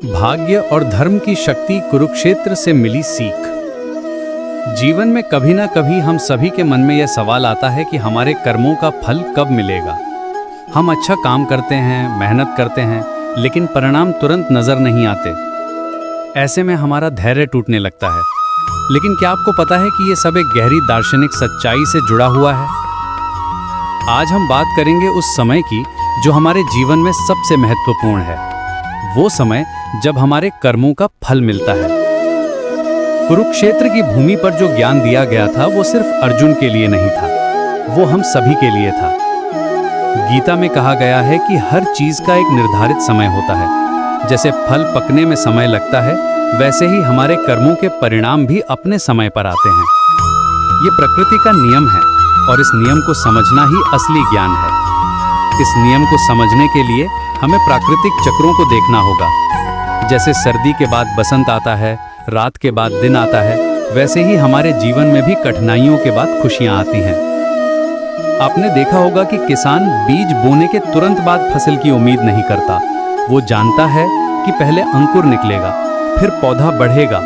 भाग्य और धर्म की शक्ति कुरुक्षेत्र से मिली सीख। जीवन में कभी ना कभी हम सभी के मन में यह सवाल आता है कि हमारे कर्मों का फल कब मिलेगा। हम अच्छा काम करते हैं, मेहनत करते हैं, लेकिन परिणाम तुरंत नजर नहीं आते। ऐसे में हमारा धैर्य टूटने लगता है। लेकिन क्या आपको पता है कि यह सब एक गहरी दार्शनिक सच्चाई से जुड़ा हुआ है। आज हम बात करेंगे उस समय की जो हमारे जीवन में सबसे महत्वपूर्ण है, वो समय जब हमारे कर्मों का फल मिलता है। कुरुक्षेत्र की भूमि पर जो ज्ञान दिया गया था वो सिर्फ अर्जुन के लिए नहीं था, वो हम सभी के लिए था। गीता में कहा गया है कि हर चीज का एक निर्धारित समय होता है। जैसे फल पकने में समय लगता है, वैसे ही हमारे कर्मों के परिणाम भी अपने समय पर आते हैं। ये प्रकृति का नियम है और इस नियम को समझना ही असली ज्ञान है। इस नियम को समझने के लिए हमें प्राकृतिक चक्रों को देखना होगा। जैसे सर्दी के बाद बसंत आता है, रात के बाद दिन आता है, वैसे ही हमारे जीवन में भी कठिनाइयों के बाद खुशियां आती हैं। आपने देखा होगा कि किसान बीज बोने के तुरंत बाद फसल की उम्मीद नहीं करता। वो जानता है कि पहले अंकुर निकलेगा, फिर पौधा बढ़ेगा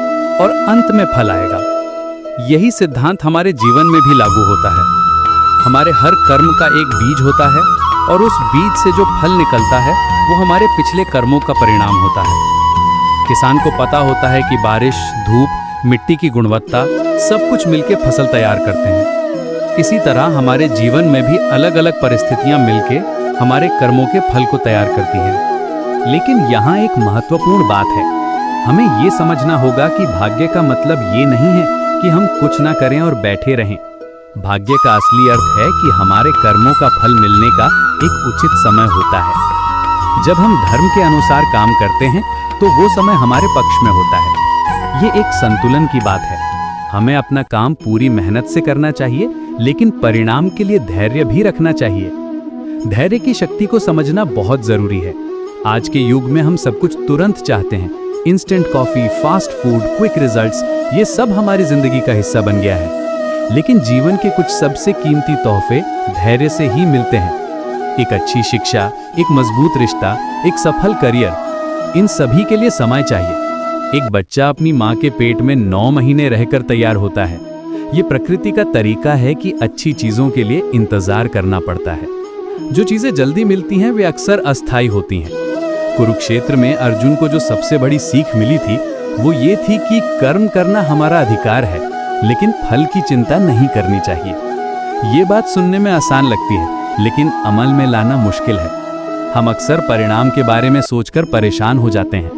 और अंत में फल आएगा। यही सिद्धांत हमारे जीवन में भी लागू होता है। हमारे हर कर्म का एक बीज होता है और उस बीज से जो फल निकलता है वो हमारे पिछले कर्मों का परिणाम होता है। किसान को पता होता है कि बारिश, धूप, मिट्टी की गुणवत्ता सब कुछ मिलकर फसल तैयार करते हैं। इसी तरह हमारे जीवन में भी अलग अलग परिस्थितियां मिलकर हमारे कर्मों के फल को तैयार करती हैं। लेकिन यहाँ एक महत्वपूर्ण बात है। हमें ये समझना होगा कि भाग्य का मतलब ये नहीं है कि हम कुछ ना करें और बैठे रहें। भाग्य का असली अर्थ है कि हमारे कर्मों का फल मिलने का एक उचित समय होता है। जब हम धर्म के अनुसार काम करते हैं तो वो समय हमारे पक्ष में होता है। ये एक संतुलन की बात है। हमें अपना काम पूरी मेहनत से करना चाहिए, लेकिन परिणाम के लिए धैर्य भी रखना चाहिए। धैर्य की शक्ति को समझना बहुत जरूरी है। आज के युग में हम सब कुछ तुरंत चाहते हैं। Instant coffee, fast food, quick results, ये सब हमारी जिंदगी का हिस्सा बन गया है। लेकिन जीवन के कुछ सबसे कीमती तोहफे धैर्य से ही मिलते हैं। एक अच्छी शिक्षा, एक मजबूत रिश्ता, एक सफल करियर, इन सभी के लिए समय चाहिए। एक बच्चा अपनी माँ के पेट में 9 महीने रहकर तैयार होता है। ये प्रकृति का तरीका है कि अच्छी चीजों के लिए इंतजार करना पड़ता है। जो चीजें जल्दी मिलती हैं वे अक्सर अस्थायी होती हैं। कुरुक्षेत्र में अर्जुन को जो सबसे बड़ी सीख मिली थी वो ये थी कि कर्म करना हमारा अधिकार है, लेकिन फल की चिंता नहीं करनी चाहिए। ये बात सुनने में आसान लगती है, लेकिन अमल में लाना मुश्किल है। हम अक्सर परिणाम के बारे में सोचकर परेशान हो जाते हैं।